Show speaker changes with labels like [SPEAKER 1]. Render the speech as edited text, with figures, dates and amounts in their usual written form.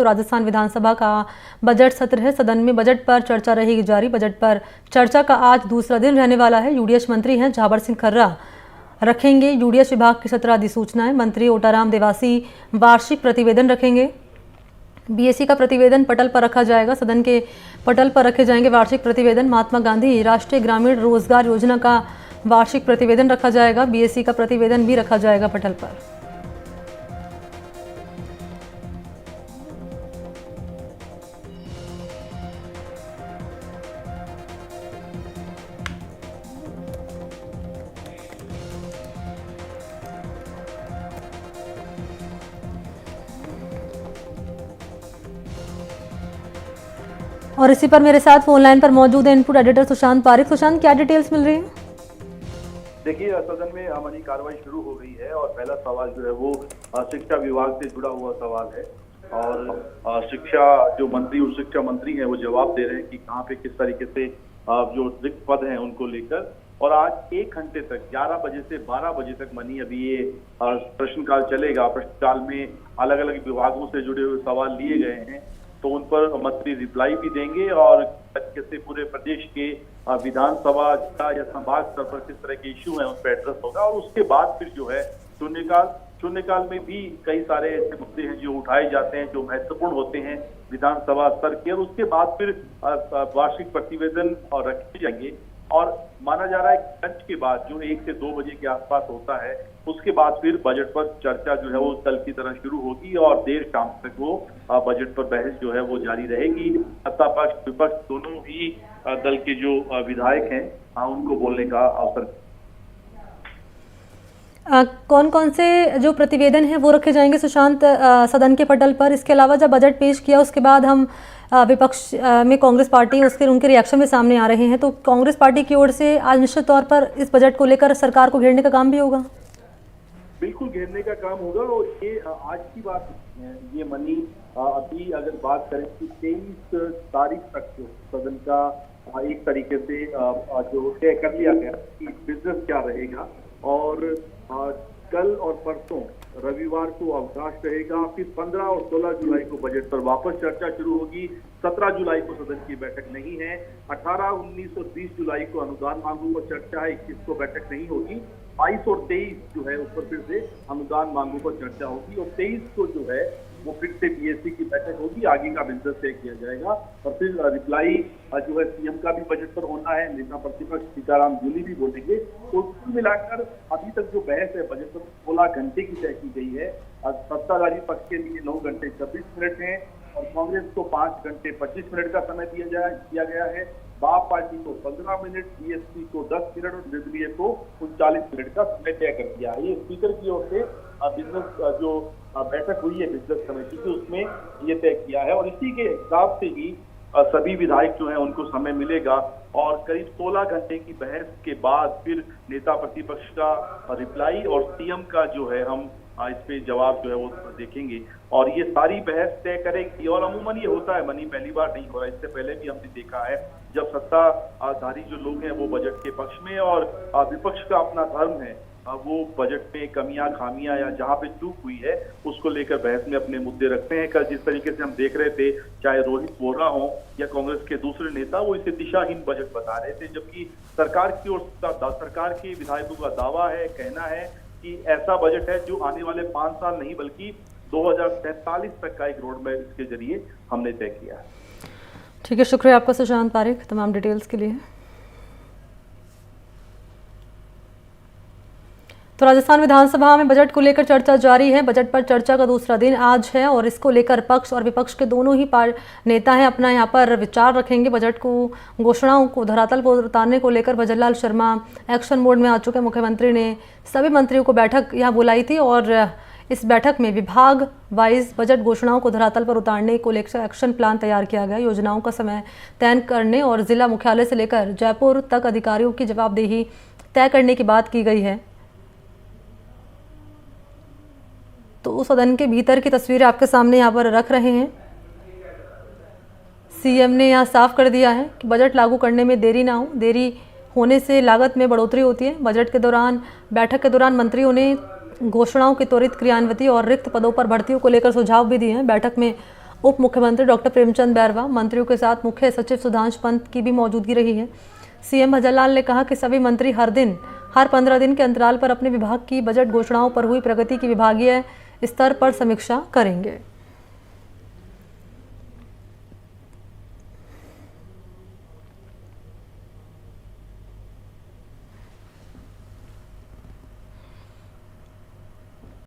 [SPEAKER 1] तो राजस्थान विधानसभा का बजट सत्र है। सदन में बजट पर चर्चा रहेगी जारी। बजट पर चर्चा का आज दूसरा दिन रहने वाला है। यूडीएच मंत्री हैं झावर सिंह खर्रा रखेंगे यूडीएच विभाग की 17 अधिसूचनाएं। मंत्री ओटाराम देवासी वार्षिक प्रतिवेदन रखेंगे। बीएसई का प्रतिवेदन पटल पर रखा जाएगा। सदन के पटल पर रखे जाएंगे वार्षिक प्रतिवेदन। महात्मा गांधी राष्ट्रीय ग्रामीण रोजगार योजना का वार्षिक प्रतिवेदन रखा जाएगा। बीएसई का प्रतिवेदन भी रखा जाएगा पटल पर। और इसी पर मेरे साथ फोन लाइन पर मौजूद है इनपुट एडिटर सुशांत पारिक। सुशांत, क्या डिटेल्स मिल रही है?
[SPEAKER 2] देखिए, सदन में आमनी कार्रवाई शुरू हो गई है और पहला सवाल जो है वो शिक्षा विभाग से जुड़ा हुआ सवाल है। और शिक्षा जो मंत्री और शिक्षा मंत्री हैं वो जवाब दे रहे हैं कि कहाँ पे किस तरीके से जो रिक्त पद हैं उनको लेकर। और आज 1 घंटे तक 11 बजे से 12 बजे तक मनी अभी ये प्रश्नकाल चलेगा। प्रश्नकाल में अलग अलग विभागों से जुड़े हुए सवाल लिए गए हैं, तो उन पर मंत्री रिप्लाई भी देंगे और कैसे पूरे प्रदेश के विधानसभा या संभाग स्तर पर किस तरह के इश्यू हैं उन पर एड्रेस होगा। और उसके बाद फिर जो है शून्यकाल में भी कई सारे ऐसे मुद्दे हैं जो उठाए जाते हैं, जो महत्वपूर्ण होते हैं विधानसभा स्तर के। और उसके बाद फिर वार्षिक प्रतिवेदन और रखे जाएंगे। और माना जा रहा है कि लंच के बाद जो 1 से 2 बजे के आसपास होता है, उसके बाद फिर बजट पर चर्चा जो है वो कल की तरह शुरू होगी और देर शाम तक वो बजट पर बहस जो है वो जारी रहेगी। सत्ता पक्ष विपक्ष दोनों ही दल के जो विधायक हैं उनको बोलने का अवसर।
[SPEAKER 1] कौन कौन से जो प्रतिवेदन है वो रखे जाएंगे सुशांत सदन के पटल पर? इसके अलावा जब बजट पेश किया उसके बाद हम विपक्ष में कांग्रेस पार्टी उनके रिएक्शन भी सामने आ रहे हैं, तो कांग्रेस पार्टी की ओर से आज निश्चित तौर पर इस बजट को लेकर सरकार को घेरने का काम भी होगा।
[SPEAKER 2] बिल्कुल घेरने का काम होगा। और ये आज की बात है, ये मनी अभी अगर बात करें कि 23 तारीख तक सदन का एक तरीके से जो तय कर लिया गया कि बिजनेस क्या रहेगा। और कल और परसों रविवार को अवकाश रहेगा। फिर 15 और 16 जुलाई को बजट पर वापस चर्चा शुरू होगी। 17 जुलाई को सदन की बैठक नहीं है। 18, 19 और 20 जुलाई को अनुदान मांगों पर चर्चा है। 21 को बैठक नहीं होगी। 22 और 23 जो है उस पर फिर से अनुदान मांगों पर चर्चा होगी। और 23 को जो है वो फिर से बीएससी की बैठक होगी। आगे का बिजनेस तय किया जाएगा। और फिर रिप्लाई जो है सीएम का भी बजट पर होना है। नेता प्रतिपक्ष सीताराम जूली भी बोलेंगे। तो कुल मिलाकर अभी तक जो बहस है बजट पर 16 घंटे की तय की गई है। सत्ताधारी पक्ष के लिए 9 घंटे 26 मिनट है और कांग्रेस को 5 घंटे 25 मिनट का समय दिया गया है। बाप पार्टी को 15 मिनट, बीएसपी को 10 मिनट और निर्दलीय को 39 मिनट का समय तय कर दिया है। ये स्पीकर की ओर से बिजनेस जो बैठक हुई है बिजनेस कमेटी की, उसमें ये तय किया है। और इसी के हिसाब से ही सभी विधायक जो है उनको समय मिलेगा। और करीब 16 घंटे की बहस के बाद फिर नेता प्रतिपक्ष का रिप्लाई और सीएम का जो है हम इस पे जवाब जो है वो देखेंगे। और ये सारी बहस तय करेगी। और अमूमन ये होता है, मनी पहली बार नहीं हो रहा, इससे पहले भी हमने देखा है जब सत्ताधारी जो लोग हैं वो बजट के पक्ष में और विपक्ष का अपना धर्म है वो बजट में कमियां खामियां या जहां पे चूक हुई है उसको लेकर बहस में अपने मुद्दे रखते हैं। कल जिस तरीके से हम देख रहे थे, चाहे रोहित बोरा हो या कांग्रेस के दूसरे नेता, वो इसे दिशाहीन बजट बता रहे थे। जबकि सरकार की ओर सरकार के विधायकों का दावा है, कहना है कि ऐसा बजट है जो आने वाले 5 साल नहीं बल्कि 2047 तक का एक रोड मैप इसके जरिए हमने तय किया है।
[SPEAKER 1] ठीक है, शुक्रिया आपका सुशांत पारिक तमाम डिटेल्स के लिए। तो राजस्थान विधानसभा में बजट को लेकर चर्चा जारी है। बजट पर चर्चा का दूसरा दिन आज है और इसको लेकर पक्ष और विपक्ष के दोनों ही नेता हैं अपना यहाँ पर विचार रखेंगे। बजट को घोषणाओं को धरातल पर उतारने को लेकर भजनलाल शर्मा एक्शन मोड में आ चुके। मुख्यमंत्री ने सभी मंत्रियों को बैठक यहाँ बुलाई थी और इस बैठक में विभाग वाइज बजट घोषणाओं को धरातल पर उतारने को लेकर एक्शन प्लान तैयार किया गया। योजनाओं का समय तय करने और जिला मुख्यालय से लेकर जयपुर तक अधिकारियों की जवाबदेही तय करने की बात की गई है। तो सदन के भीतर की तस्वीरें आपके सामने यहाँ पर रख रहे हैं। सीएम ने यहाँ साफ कर दिया है कि बजट लागू करने में देरी ना हो। देरी होने से लागत में बढ़ोतरी होती है। बजट के दौरान बैठक के दौरान मंत्रियों ने घोषणाओं की त्वरित क्रियान्विति और रिक्त पदों पर भर्तियों को लेकर सुझाव भी दिए हैं। बैठक में उप मुख्यमंत्री डॉक्टर प्रेमचंद बैरवा, मंत्रियों के साथ मुख्य सचिव सुधांशु पंत की भी मौजूदगी रही है। सीएम भजनलाल ने कहा कि सभी मंत्री हर 15 दिन के अंतराल पर अपने विभाग की बजट घोषणाओं पर हुई प्रगति की विभागीय स्तर पर समीक्षा करेंगे।